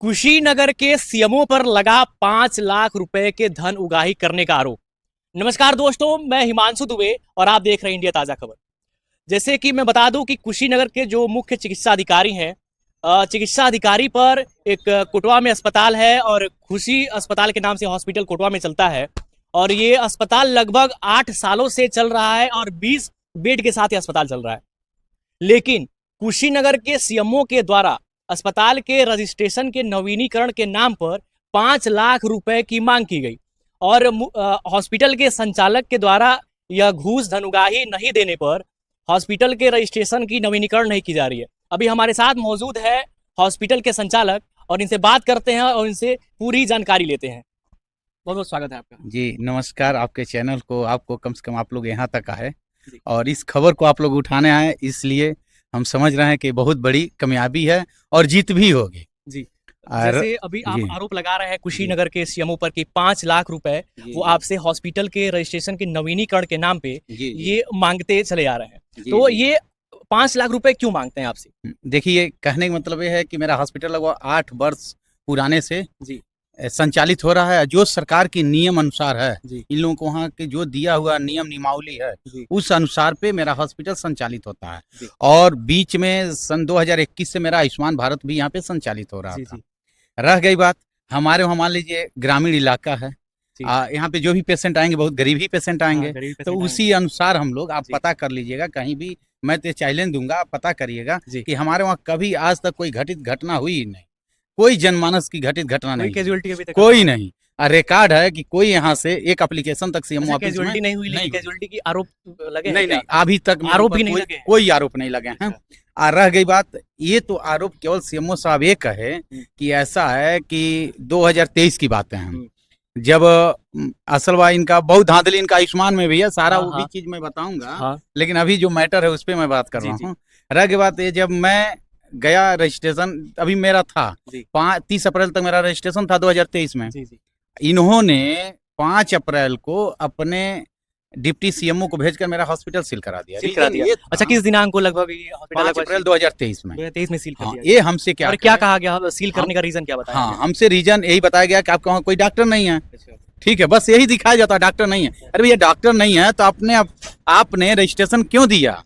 कुशीनगर के सीएमओ पर लगा 5 लाख रुपए के धन उगाही करने का आरोप। नमस्कार दोस्तों, मैं हिमांशु दुबे और आप देख रहे हैं इंडिया ताजा खबर। जैसे कि मैं बता दूं कि कुशीनगर के जो मुख्य चिकित्सा अधिकारी हैं, चिकित्सा अधिकारी पर एक कोटवा में अस्पताल है और खुशी अस्पताल के नाम से हॉस्पिटल कोटवा में चलता है और ये अस्पताल लगभग 8 सालों से चल रहा है और 20 बेड के साथ ये अस्पताल चल रहा है। लेकिन कुशीनगर के सीएमओ के द्वारा अस्पताल के रजिस्ट्रेशन के नवीनीकरण के नाम पर 5 लाख रुपए की मांग की गई और हॉस्पिटल के संचालक के द्वारा यह घूस धनुगाही नहीं देने पर हॉस्पिटल के रजिस्ट्रेशन की नवीनीकरण नहीं की जा रही है। अभी हमारे साथ मौजूद है हॉस्पिटल के संचालक और इनसे बात करते हैं और इनसे पूरी जानकारी लेते हैं। बहुत बहुत स्वागत है आपका। जी नमस्कार। आपके चैनल को आपको कम से कम आप लोग यहाँ तक आए और इस खबर को आप लोग उठाने आए, इसलिए हम समझ रहे हैं कि बहुत बड़ी कामयाबी है और जीत भी होगी। जी, जैसे अभी आप आरोप लगा रहे हैं कुशीनगर के सीएमओ पर कि 5 लाख रुपए वो आपसे हॉस्पिटल के रजिस्ट्रेशन के नवीनीकरण के नाम पे ये मांगते चले आ रहे हैं, तो ये 5 लाख रुपए क्यों मांगते हैं आपसे? देखिए, कहने का मतलब ये है कि मेरा हॉस्पिटल लगभग 8 वर्ष पुराने से संचालित हो रहा है। जो सरकार की नियम अनुसार है, इन लोगों को वहाँ के जो दिया हुआ नियम नियमावली है उस अनुसार पे मेरा हॉस्पिटल संचालित होता है। और बीच में सन 2021 से मेरा आयुष्मान भारत भी यहाँ पे संचालित हो रहा था। रह गई बात, हमारे वहाँ मान लीजिए ग्रामीण इलाका है, यहाँ पे जो भी पेशेंट आएंगे बहुत गरीब ही पेशेंट आएंगे, तो उसी अनुसार हम लोग, आप पता कर लीजिएगा, कहीं भी मैं तो चैलेंज दूंगा, आप पता करिएगा कि हमारे वहाँ कभी आज तक कोई घटित घटना हुई ही नहीं, कोई जनमानस की घटित घटना नहीं, कैजुअलिटी कोई नहीं। रिकॉर्ड है कि कोई यहाँ से एक एप्लीकेशन तक सीएम ऑफिस में नहीं हुई, लेकिन कैजुअलिटी की आरोप लगे नहीं, अभी तक आरोप भी नहीं लगे, कोई आरोप नहीं लगे हैं। और रह गई बात, ये तो आरोप केवल सीएमओ साहब ये कहे कि ऐसा है कि 2023 की बातें हैं, जब असल बात इनका बहुत धांधली इनका आयुष्मान में भी है, सारा वो भी चीज मैं बताऊंगा, लेकिन अभी जो मैटर है उस पर मैं बात कर रहा हूँ। रह गई बात ये, जब मैं गया रजिस्ट्रेशन, अभी मेरा था 30 अप्रैल तक मेरा रजिस्ट्रेशन था 2023 में। इन्होंने 5 अप्रैल को अपने डिप्टी सीएमओ को भेजकर मेरा हॉस्पिटल सील करा दिया। अच्छा, किस दिनांक को? लगभग 5 अप्रैल 2023 में सील कर दिया। ये हमसे क्या कहा गया सील करने का रीजन क्या बताया? हाँ, हमसे रीजन यही बताया गया कि आपके वहाँ कोई डॉक्टर नहीं है। ठीक है, बस यही दिखाया जाता है, डॉक्टर नहीं है। अरे भैया, डॉक्टर नहीं है तो आपने रजिस्ट्रेशन क्यों दिया?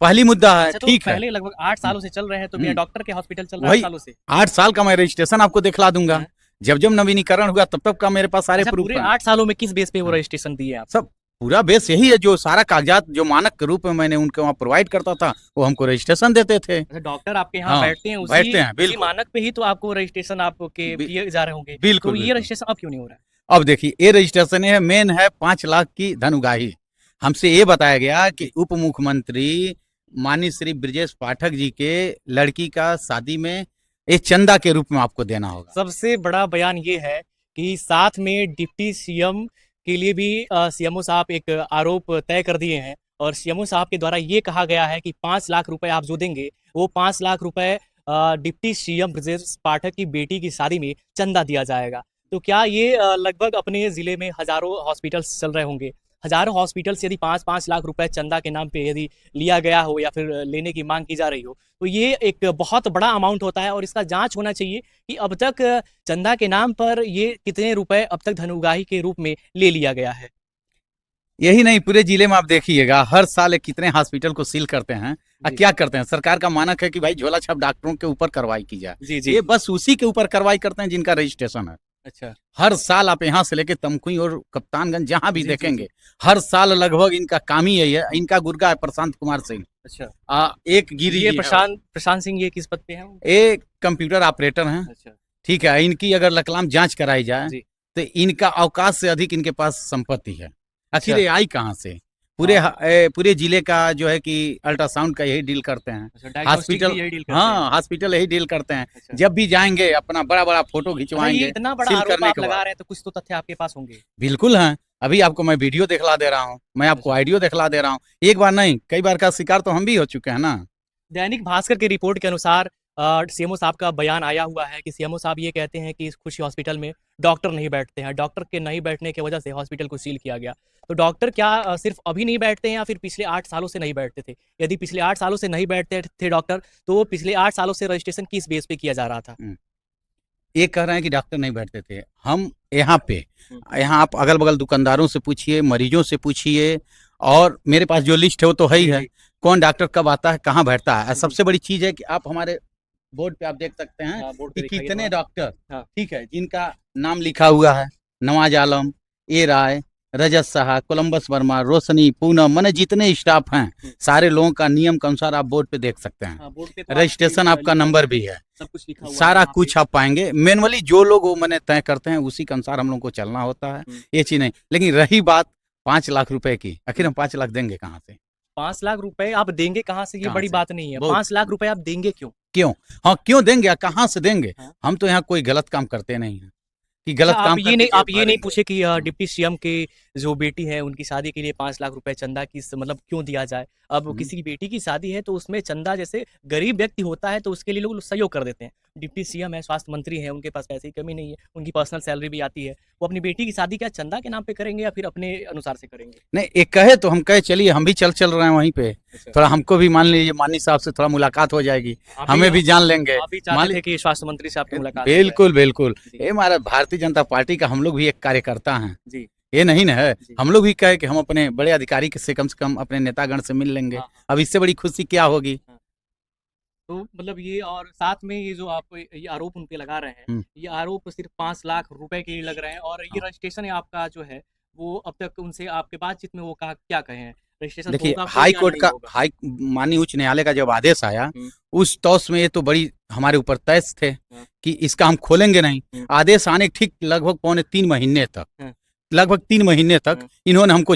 पहली मुद्दा है। तो ठीक है, पहले लगभग 8 सालों से चल रहे हैं, तो बिना डॉक्टर के हॉस्पिटल चल रहा है 8 सालों से। 8 साल का मैं रजिस्ट्रेशन आपको दिखला दूंगा, जब नवीनीकरण हुआ तब का मेरे पास सारे प्रूफ। पूरे 8 सालों में किस बेस पे वो रजिस्ट्रेशन दिए आप? सब पूरा बेस यही है, जो सारा कागजात जो मानक के रूप में मैंने उनके वहाँ प्रोवाइड करता था वो हमको रजिस्ट्रेशन देते थे। डॉक्टर आपके यहाँ बैठते हैं, उसी मानक पे ही तो आपको रजिस्ट्रेशन आपके दिए जा रहे होंगे। बिल्कुल, ये रजिस्ट्रेशन अब क्यों नहीं हो रहा है? अब देखिए, ये रजिस्ट्रेशन है, मेन है 5 लाख की धन उगाही। हमसे ये बताया गया कि उप मुख्यमंत्री माननीय श्री ब्रजेश पाठक जी के लड़की का शादी में एक चंदा के रूप में आपको देना होगा। सबसे बड़ा बयान ये है कि साथ में डिप्टी सीएम के लिए भी सीएमओ साहब एक आरोप तय कर दिए हैं और सीएमओ साहब के द्वारा ये कहा गया है कि 5 लाख रुपए आप जो देंगे वो 5 लाख रुपए डिप्टी सीएम ब्रजेश पाठक की बेटी की शादी में चंदा दिया जाएगा। तो क्या ये लगभग अपने जिले में हजारों हॉस्पिटल्स चल रहे होंगे, हजारों हॉस्पिटल से यदि 5-5 लाख रुपए चंदा के नाम पे यदि लिया गया हो या फिर लेने की मांग की जा रही हो, तो ये एक बहुत बड़ा अमाउंट होता है और इसका जांच होना चाहिए कि अब तक चंदा के नाम पर ये कितने रुपए अब तक धन उगाही के रूप में ले लिया गया है। यही नहीं, पूरे जिले में आप देखिएगा हर साल कितने हॉस्पिटल को सील करते हैं। क्या करते हैं, सरकार का मानक है कि भाई झोला छाप डॉक्टरों के ऊपर कार्रवाई की जाए। ये बस उसी के ऊपर कार्रवाई करते हैं जिनका रजिस्ट्रेशन है। अच्छा, हर साल आप यहाँ से लेके तमकुई और कप्तानगंज जहाँ भी देखेंगे, हर साल लगभग इनका काम ही यही है। इनका गुर्गा है प्रशांत कुमार सिंह। अच्छा, एक गिरी, ये प्रशांत सिंह, ये किस पद पे है? एक कंप्यूटर ऑपरेटर हैं। अच्छा, ठीक है। इनकी अगर लकलाम जांच कराई जाए तो इनका अवकाश से अधिक इनके पास संपत्ति है। आखिर ये आई कहाँ से? पूरे जिले का जो है कि अल्ट्रासाउंड का यही डील करते हैं, हॉस्पिटल हॉस्पिटल यही डील करते हैं। जब भी जाएंगे अपना बड़ा बड़ा फोटो खिंचवाएंगे। इतना बड़ा आरोप आप लगा रहे हैं तो कुछ तो तथ्य आपके पास होंगे। बिल्कुल है, अभी आपको मैं वीडियो दिखला दे रहा हूँ, मैं आपको ऑडियो दिखला दे रहा हूँ। एक बार नहीं, कई बार का शिकार तो हम भी हो चुके हैं ना। दैनिक भास्कर की रिपोर्ट के अनुसार सीएमओ साहब का बयान आया हुआ है कि सीएमओ साहब ये कहते हैं कि इस खुशी हॉस्पिटल में डॉक्टर नहीं बैठते हैं, डॉक्टर के नहीं बैठने की वजह से हॉस्पिटल को सील किया गया। तो डॉक्टर क्या सिर्फ अभी नहीं बैठते हैं या फिर पिछले 8 सालों से नहीं बैठते थे? यदि पिछले 8 सालों से नहीं बैठते थे डॉक्टर, तो पिछले 8 सालों से रजिस्ट्रेशन किस बेस पे किया जा रहा था? ये कह रहे हैं कि डॉक्टर नहीं बैठते थे। हम यहाँ पे, यहाँ आप अगल बगल दुकानदारों से पूछिए, मरीजों से पूछिए, और मेरे पास जो लिस्ट है वो तो है ही है, कौन डॉक्टर कब आता है, कहाँ बैठता है। सबसे बड़ी चीज है कि आप हमारे बोर्ड पे आप देख सकते हैं कि कितने डॉक्टर, ठीक है, जिनका नाम लिखा हुआ है, नवाज आलम, ए राय, रजत साहा, कोलंबस वर्मा, रोशनी, पूनम, माने जितने स्टाफ हैं सारे लोगों का नियम के अनुसार आप बोर्ड पे देख सकते हैं। रजिस्ट्रेशन आपका नंबर भी है, सब कुछ लिखा हुआ सारा कुछ आप पाएंगे। मैनुअली जो लोग वो मैंने तय करते हैं उसी के अनुसार हम लोग को चलना होता है, ये चीज नहीं। लेकिन रही बात 5 लाख रुपए की, आखिर हम 5 लाख देंगे कहाँ से? 5 लाख रुपए आप देंगे कहाँ से, ये कहाँ बड़ी से? बात नहीं है। बहुत- 5 लाख रुपए आप देंगे क्यों? क्यों? हाँ, क्यों देंगे, कहाँ से देंगे? हाँ। हम तो यहाँ कोई गलत काम करते नहीं है कि गलत अच्छा, काम आप ये करके नहीं जेब भरेंगे। पूछे कि डिप्टी सीएम के जो बेटी है उनकी शादी के लिए 5 लाख रुपए चंदा मतलब क्यों दिया जाए? अब किसी की बेटी की शादी है तो उसमें चंदा, जैसे गरीब व्यक्ति होता है तो उसके लिए लोग सहयोग कर देते हैं। डिप्टी सीएम है, स्वास्थ्य मंत्री है, उनके पास पैसे की कमी नहीं है, उनकी पर्सनल सैलरी भी आती है। वो अपनी बेटी की शादी क्या चंदा के नाम पे करेंगे या फिर अपने अनुसार से करेंगे? नहीं, एक कहे तो हम कहे चलिए हम भी चल रहे हैं वहीं पे, अच्छा। थोड़ा हमको भी मान लीजिए माननीय साहब से थोड़ा मुलाकात हो जाएगी, हमें भी जान लेंगे। आप भी मान चाहते ली- थे कि स्वास्थ्य मंत्री से आपकी मुलाकात हो जाए। बिल्कुल बिल्कुल, जी। ये हमारा भारतीय जनता पार्टी का हम लोग भी एक कार्यकर्ता हैं, जी। ये नहीं ना है। जी। हम लोग भी कहे कि हम अपने बड़े अधिकारी से कम अपने नेतागण से मिल लेंगे। हाँ। अब इससे बड़ी खुशी क्या होगी? तो मतलब ये, और साथ में ये जो आप ये आरोप उन पे लगा रहे हैं, ये आरोप सिर्फ 5 लाख रुपए के लिए लग रहे हैं, और ये रजिस्ट्रेशन आपका जो है वो अब तक उनसे आपके बातचीत में वो क्या कहे हैं? रजिस्ट्रेशन देखिए, होगा हाई या कोर्ट नहीं का होगा? माननीय उच्च न्यायालय का जब आदेश आया, उस तौस में ये तो बड़ी हमारे ऊपर तैस थे कि इसका हम खोलेंगे नहीं। आदेश आने के ठीक लगभग पौने 3 महीने तक, लगभग 3 महीने तक इन्होंने हमको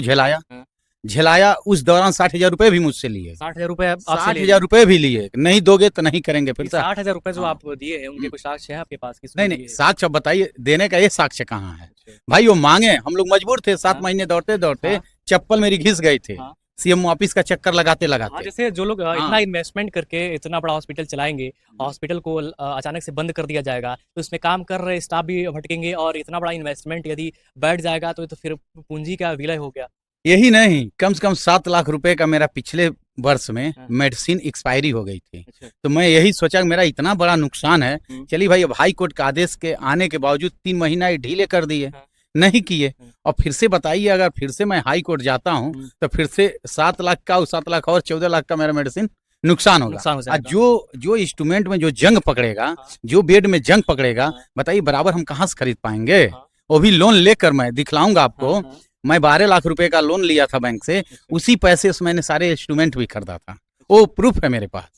झेलाया। उस दौरान 60,000 रुपए भी मुझसे लिए। 60,000 रुपए आपसे ले 60,000 रुपए भी लिए, नहीं दोगे तो नहीं करेंगे फिर से। 60,000 रुपए जो हाँ। आप दिए हैं उनके कुछ साक्ष्य है आपके पास? नहीं नहीं, साक्ष्य बताइए, देने का ये साक्ष्य कहाँ है भाई? वो मांगे, हम लोग मजबूर थे, 7 महीने दौड़ते दौड़ते चप्पल मेरी घिस गई थे, सीएम ऑफिस का चक्कर लगाते लगाते। जैसे जो लोग इतना इन्वेस्टमेंट करके इतना बड़ा हॉस्पिटल चलाएंगे, हॉस्पिटल को अचानक से बंद कर दिया जाएगा तो उसमें काम कर रहे स्टाफ भी भटकेंगे, और इतना बड़ा इन्वेस्टमेंट यदि बैठ जाएगा तो फिर पूंजी का विलय हो गया। यही नहीं, कम से कम 7 लाख रुपए का मेरा पिछले वर्ष में मेडिसिन एक्सपायरी हो गई थी। अच्छा। तो मैं यही सोचा कि मेरा इतना बड़ा नुकसान है, चलिए भाई, अब हाई कोर्ट का आदेश के आने के बावजूद 3 महीना ये ढीले कर दिए, नहीं किए। और फिर से बताइए, अगर फिर से मैं हाई कोर्ट जाता हूँ तो फिर से 7 लाख का, 7 लाख और 14 लाख का मेरा मेडिसिन नुकसान होगा। जो इंस्ट्रूमेंट में जो जंग पकड़ेगा, जो बेड में जंग पकड़ेगा, बताइए बराबर हम कहाँ से खरीद पाएंगे? वो भी लोन लेकर मैं दिखलाऊंगा आपको। मैं 12 लाख रुपए का लोन लिया था बैंक से, उसी पैसे से मैंने सारे इंस्ट्रूमेंट भी खरीदा था, वो प्रूफ है मेरे पास।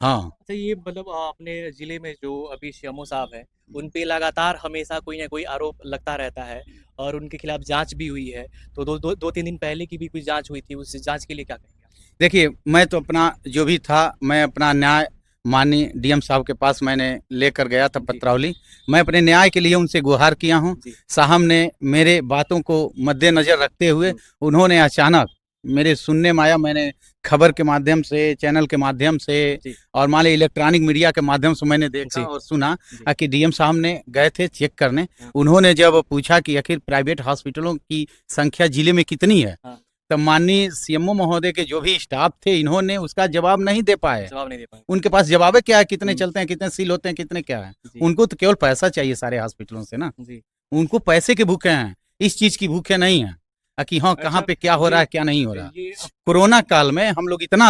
हाँ। अच्छा, ये मतलब अपने जिले में जो अभी सीएमओ साहब हैं, उन पे लगातार हमेशा कोई ना कोई आरोप लगता रहता है, और उनके खिलाफ जांच भी हुई है। तो 2-3 दिन पहले की भी कुछ जांच हुई थी, उस जांच के लिए क्या कहेंगे आप? देखिए, मैं तो अपना जो भी था, मैं अपना न्याय माननीय डीएम साहब के पास मैंने लेकर गया था पत्रावली। मैं अपने न्याय के लिए उनसे गुहार किया हूँ। साहब ने मेरे बातों को मद्देनजर रखते हुए उन्होंने अचानक मेरे सुनने में आया, मैंने खबर के माध्यम से, चैनल के माध्यम से, और मान लीजिए इलेक्ट्रॉनिक मीडिया के माध्यम से मैंने देखा और सुना कि डीएम साहब ने गए थे चेक करने। उन्होंने जब पूछा कि आखिर प्राइवेट हॉस्पिटलों की संख्या जिले में कितनी है, तब माननीय सीएमओ महोदय के जो भी स्टाफ थे, इन्होंने उसका जवाब नहीं दे पाए। उनके पास जवाब क्या है, कितने चलते हैं, कितने सील होते हैं, कितने क्या है? उनको तो केवल पैसा चाहिए सारे हॉस्पिटलों से ना, उनको पैसे के भूखे हैं, इस चीज की भूखे नहीं है कि हाँ कहाँ पे क्या हो रहा है, क्या नहीं हो रहा। कोरोना काल में हम लोग इतना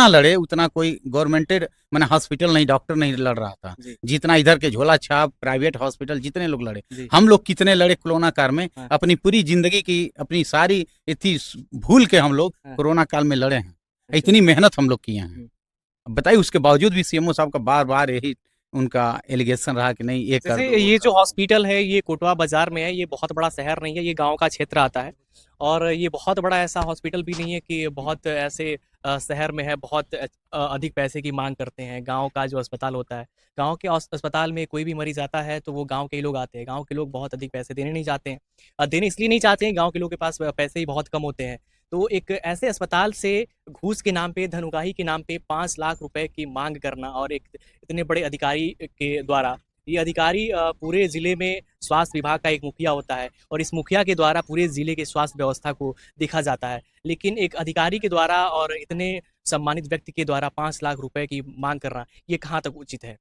लड़े, उतना कोई गवर्नमेंटेड मैंने हॉस्पिटल नहीं, डॉक्टर नहीं लड़ रहा था जितना इधर के झोला छाप प्राइवेट हॉस्पिटल जितने लोग लड़े। हम लोग कितने लड़े कोरोना काल में, अपनी पूरी जिंदगी की अपनी सारी इतनी भूल के हम लोग कोरोना काल में लड़े हैं, इतनी मेहनत हम लोग किए हैं। बताइए, उसके बावजूद भी सीएमओ साहब का बार बार यही उनका एलिगेशन रहा कि नहीं ये कर दो। ये जो हॉस्पिटल है ये कोटवा बाजार में है, ये बहुत बड़ा शहर नहीं है, ये गांव का क्षेत्र आता है, और ये बहुत बड़ा ऐसा हॉस्पिटल भी नहीं है कि बहुत ऐसे शहर में है, बहुत अधिक पैसे की मांग करते हैं। गांव का जो अस्पताल होता है, गांव के अस्पताल में कोई भी मरीज आता है तो वो गांव के ही लोग आते हैं। गांव के लोग बहुत अधिक पैसे देने नहीं चाहते हैं, देने इसलिए नहीं चाहते हैं, गांव के लोगों के पास पैसे ही बहुत कम होते हैं। तो एक ऐसे अस्पताल से घूस के नाम पे, धन उगाही के नाम पे 5 लाख रुपए की मांग करना, और एक इतने बड़े अधिकारी के द्वारा, ये अधिकारी पूरे ज़िले में स्वास्थ्य विभाग का एक मुखिया होता है, और इस मुखिया के द्वारा पूरे ज़िले के स्वास्थ्य व्यवस्था को देखा जाता है। लेकिन एक अधिकारी के द्वारा और इतने सम्मानित व्यक्ति के द्वारा 5 लाख रुपए की मांग करना, ये कहाँ तक उचित है?